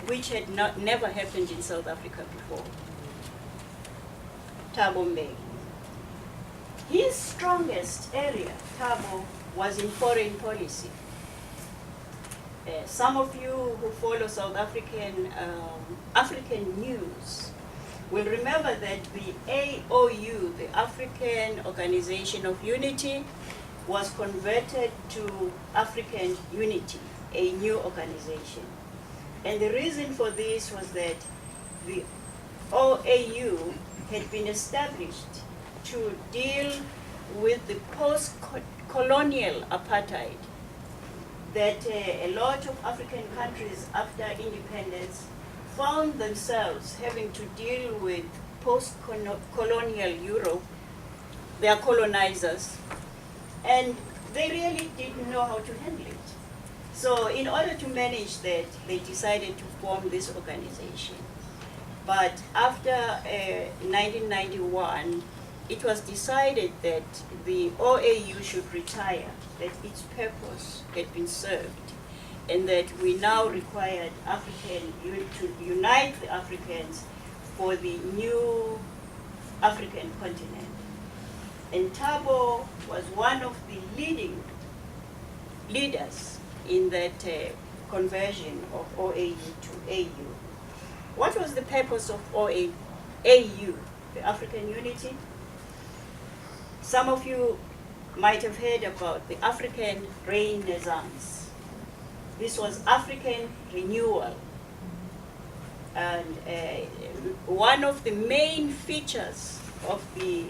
which had never happened in South Africa before. Thabo Mbeki. His strongest area, Thabo, was in foreign policy. Some of you who follow South African news will remember that the AOU, the African Organization of Unity, was converted to African Unity, a new organization. And the reason for this was that the OAU had been established to deal with the post-colonial apartheid that a lot of African countries after independence found themselves having to deal with post-colonial Europe, their colonizers, and they really didn't know how to handle it. So in order to manage that, they decided to form this organization. But after 1991, it was decided that the OAU should retire, that its purpose had been served, and that we now required to unite the Africans for the new African continent. And Thabo was one of the leading leaders in that conversion of OAU to AU. What was the purpose of AU, the African Unity? Some of you might have heard about the African Renaissance. This was African renewal. And one of the main features of the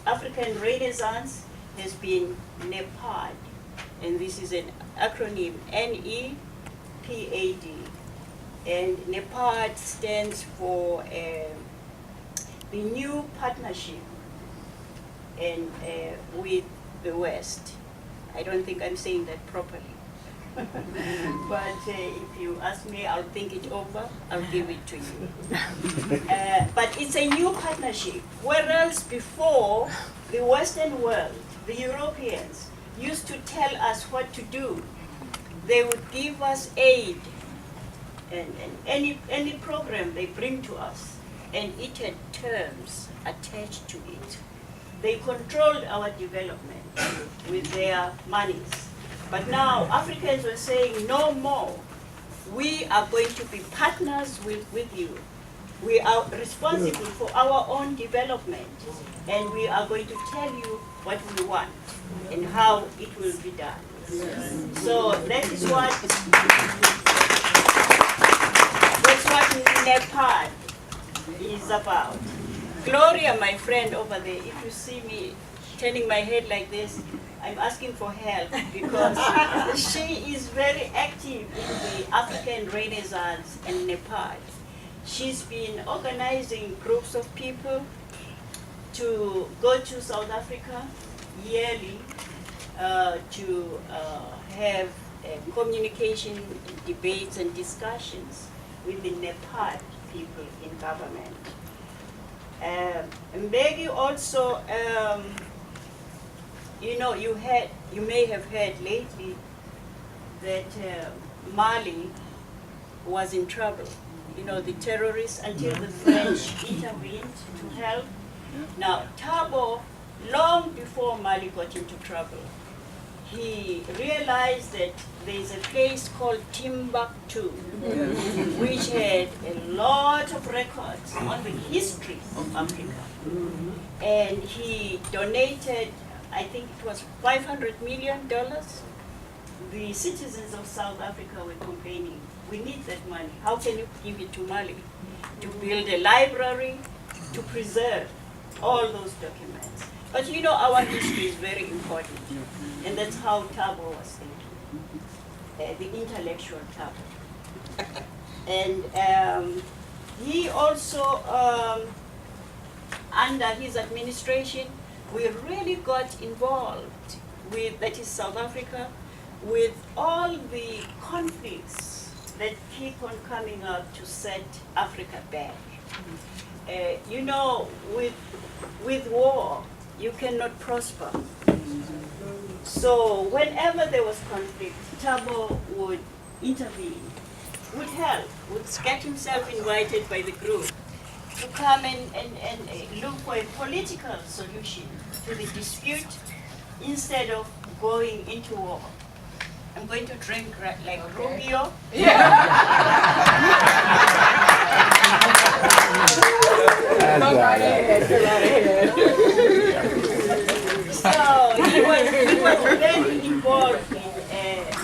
African Renaissance has been NEPAD. And this is an acronym, NEPAD. And NEPAD stands for the new partnership and with the West. I don't think I'm saying that properly. But if you ask me, I'll think it over, I'll give it to you. But it's a new partnership, whereas before, the Western world, the Europeans, used to tell us what to do. They would give us aid and any program they bring to us, and it had terms attached to it. They controlled our development with their monies. But now Africans were saying, no more. We are going to be partners with you. We are responsible for our own development, and we are going to tell you what we want and how it will be done. So that is what NEPAD is about. Gloria, my friend over there, if you see me turning my head like this, I'm asking for help because she is very active in the African Renaissance and NEPAD. She's been organizing groups of people to go to South Africa yearly to have communication, debates, and discussions with the NEPAD people in government. Mbeki also, you may have heard lately that Mali was in trouble. The terrorists, until the French intervened to help. Now, Thabo, long before Mali got into trouble, he realized that there's a place called Timbuktu, which had a lot of records on the history of Africa. And he donated, I think it was $500 million. The citizens of South Africa were complaining, we need that money. How can you give it to Mali? To build a library, to preserve all those documents. But our history is very important. And that's how Thabo was thinking, the intellectual Thabo. And he also, under his administration, we really got involved with, that is South Africa, with all the conflicts that keep on coming up to set Africa back. With war, you cannot prosper. So whenever there was conflict, Thabo would intervene, would help, would get himself invited by the group to come and look for a political solution to the dispute instead of going into war. I'm going to drink like Rubio. So he was very involved in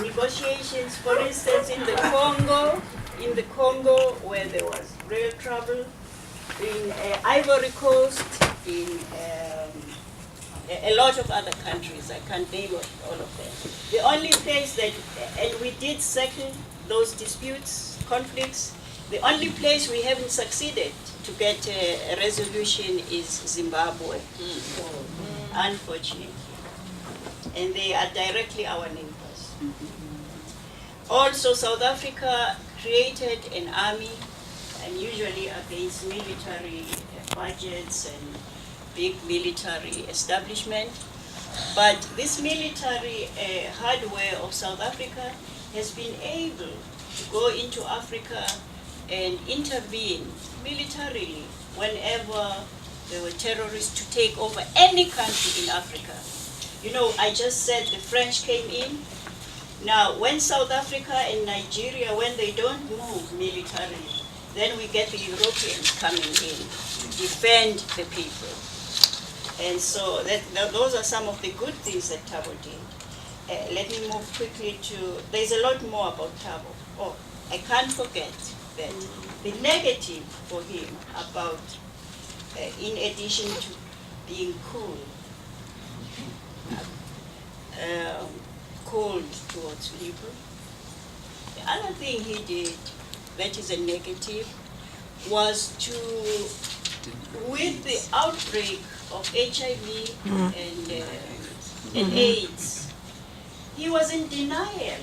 negotiations, for instance, in the Congo where there was real trouble, in Ivory Coast, in a lot of other countries. I can't name all of them. The only place that, and we did settle those disputes, conflicts, the only place we haven't succeeded to get a resolution is Zimbabwe, unfortunately. And they are directly our neighbors. Also, South Africa created an army, and usually against military budgets and big military establishment. But this military hardware of South Africa has been able to go into Africa and intervene militarily whenever there were terrorists to take over any country in Africa. You know, I just said the French came in. Now, when South Africa and Nigeria, when they don't move militarily, then we get the Europeans coming in to defend the people. And so those are some of the good things that Thabo did. Let me move quickly to, there's a lot more about Thabo. Oh, I can't forget that the negative for him about, in addition to being cool, cold towards people, the other thing he did that is a negative was to, with the outbreak of HIV and AIDS, he was in denial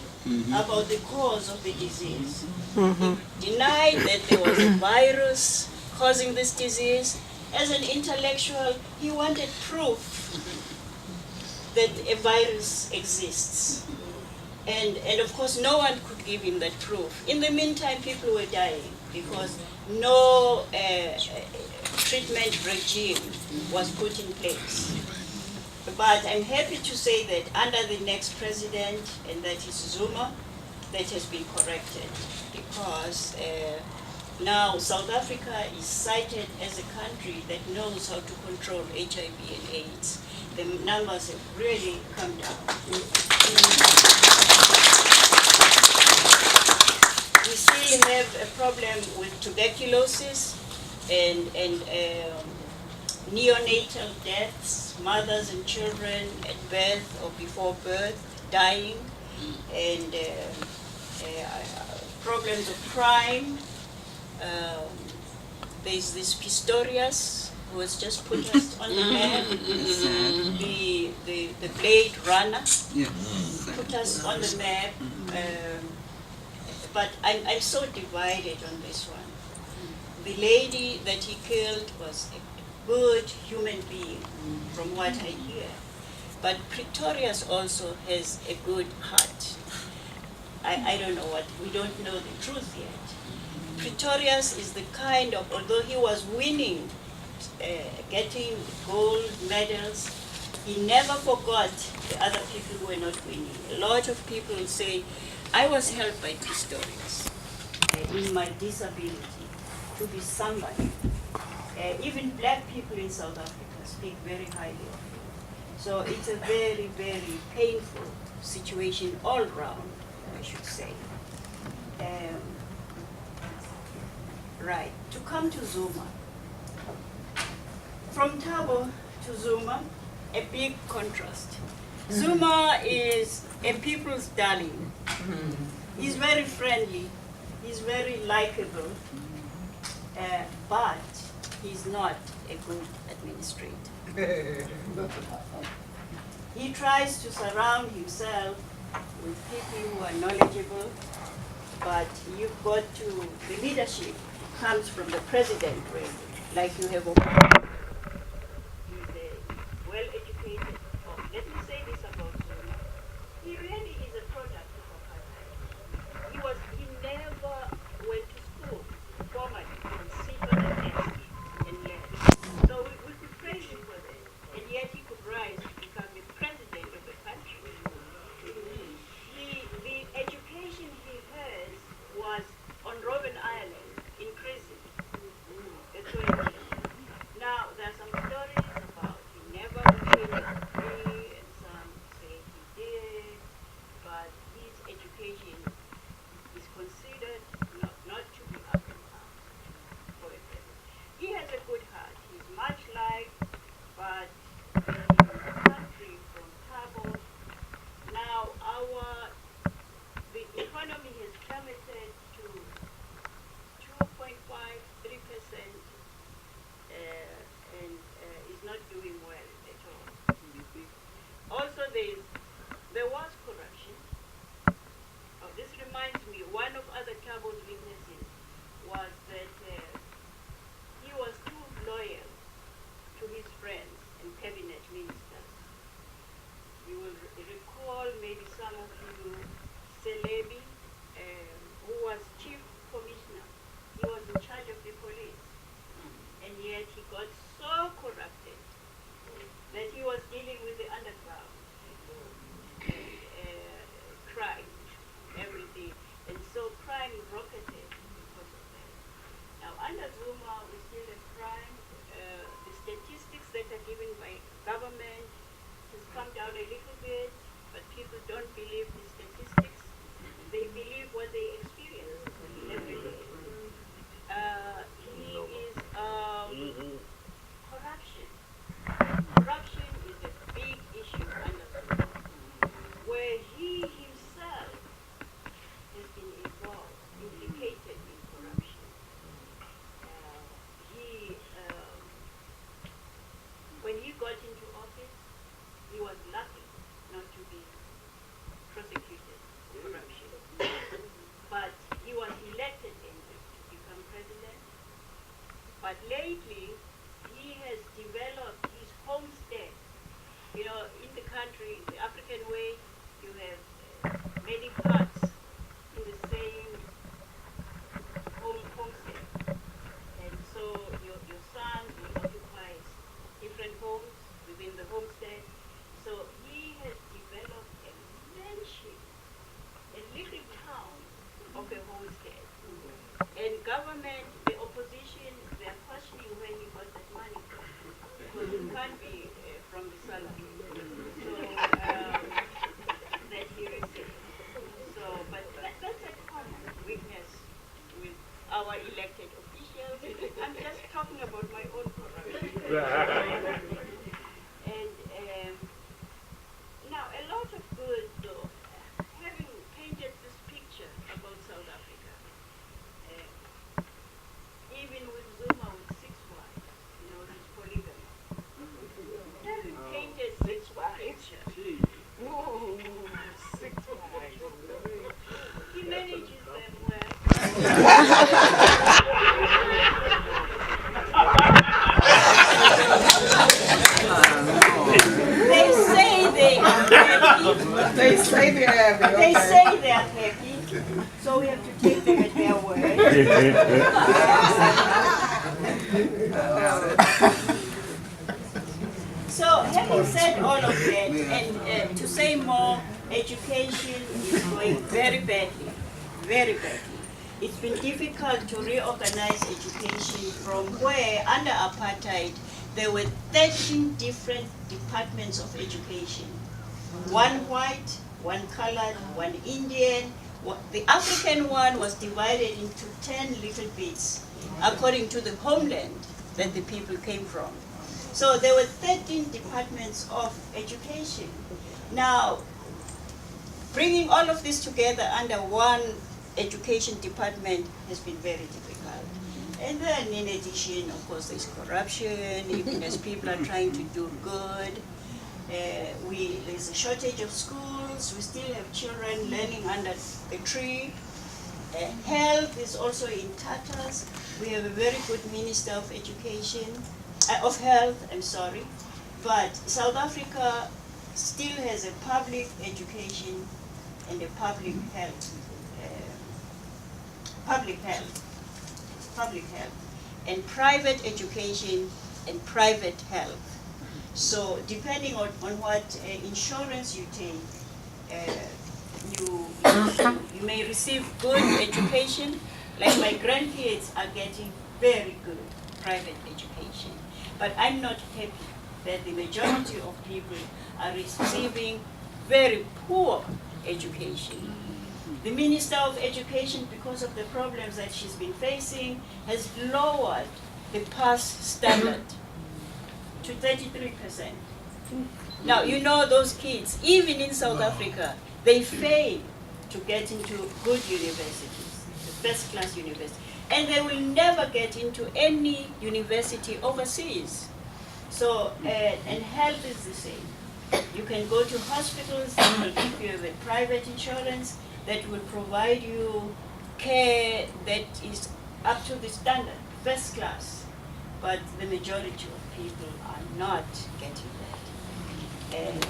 about the cause of the disease. He denied that there was a virus causing this disease. As an intellectual, he wanted proof that a virus exists. And of course, no one could give him that proof. In the meantime, people were dying because no treatment regime was put in place. But I'm happy to say that under the next president, and that is Zuma, that has been corrected, because now South Africa is cited as a country that knows how to control HIV and AIDS. The numbers have really come down. We still have a problem with tuberculosis and neonatal deaths, mothers and children at birth or before birth dying, and problems of crime. There's this Pistorius who has just put us on the map, the Blade Runner, put us on the map. But I'm so divided on this one. The lady that he killed was a good human being, from what I hear. But Pretorius also has a good heart. I don't know what, we don't know the truth yet. Pretorius is the kind of, although he was winning, getting gold medals, he never forgot the other people who were not winning. A lot of people say, I was helped by Pistorius in my disability to be somebody. Even black people in South Africa speak very highly of him. So it's a very, very painful situation all round, I should say. Right, to come to Zuma. From Thabo to Zuma, a big contrast. Zuma is a people's darling. He's very friendly, he's very likable, but he's not a good administrator. He tries to surround himself with people who are knowledgeable, but you've got to, the leadership comes from the president, really, like you have over. He's well-educated. Oh, let me say this about Zuma. He really is a product of apartheid. He never Zuma, we still have crime. The statistics that are given by government has come down a little bit, but people don't believe the statistics. They believe what they experience every day. He is corruption. Corruption is a big issue under Zuma, where he himself has been involved, implicated in corruption. When he got into office, he was lucky not to be prosecuted for corruption. But he was elected anyway to become president. But lately, he has developed his homestead. You know, in the country, the African way, you have many parts in the same homestead. And so your son will occupy different homes within the homestead. So he has developed a mansion, a little town of a homestead. And government, the opposition, they are questioning where he got that money from. Because it can't be from the salary. So that he received. So, but that's a common weakness with our elected officials. I'm just talking about my own corruption. And now a lot of good though, having painted this picture about South Africa, even with Zuma with 6 wives, you know, his polygamy. Having painted 6 wives. Oh, 6 wives. He manages them well. They say they are happy. They say they're happy. They say they are happy. So we have to take them at their word. So having said all of that, and to say more, education is going very badly, very badly. It's been difficult to reorganize education from where, under apartheid, there were 13 different departments of education. 1 white, 1 colored, 1 Indian. The African one was divided into 10 little bits, according to the homeland that the people came from. So there were 13 departments of education. Now, bringing all of this together under one education department has been very difficult. And then in addition, of course, there's corruption, even as people are trying to do good. There's a shortage of schools. We still have children learning under the tree. Health is also in tatters. We have a very good Minister of Education, of Health, I'm sorry. But South Africa still has a public education and a public health. And private education and private health. So depending on what insurance you take, you may receive good education. Like my grandkids are getting very good private education. But I'm not happy that the majority of people are receiving very poor education. The Minister of Education, because of the problems that she's been facing, has lowered the pass standard to 33%. Now, you know those kids, even in South Africa, they fail to get into good universities, first-class universities, and they will never get into any university overseas. So, and health is the same. You can go to hospitals, if you have a private insurance, that will provide you care that is up to the standard, first class. But the majority of people are not getting that. And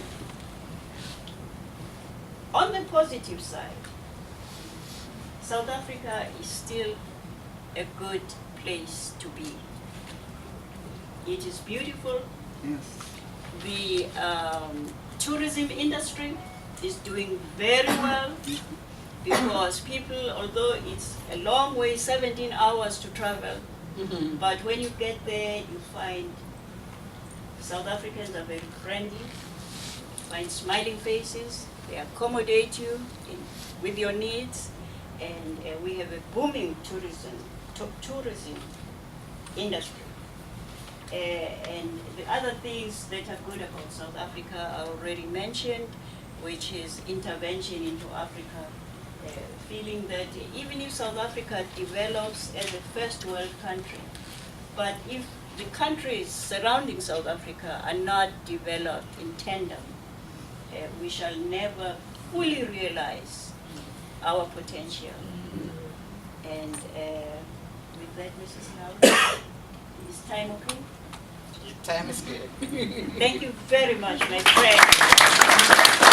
on the positive side, South Africa is still a good place to be. It is beautiful. Yes. The tourism industry is doing very well because people, although it's a long way, 17 hours to travel, But when you get there, you find South Africans are very friendly, find smiling faces, they accommodate you with your needs, and we have a booming tourism industry. And the other things that are good about South Africa I already mentioned, which is intervention into Africa, feeling that even if South Africa develops as a first world country, but if the countries surrounding South Africa are not developed in tandem, we shall never fully realize our potential. And with that, Mrs. Howard, is time okay? Time is good. Thank you very much, my friend.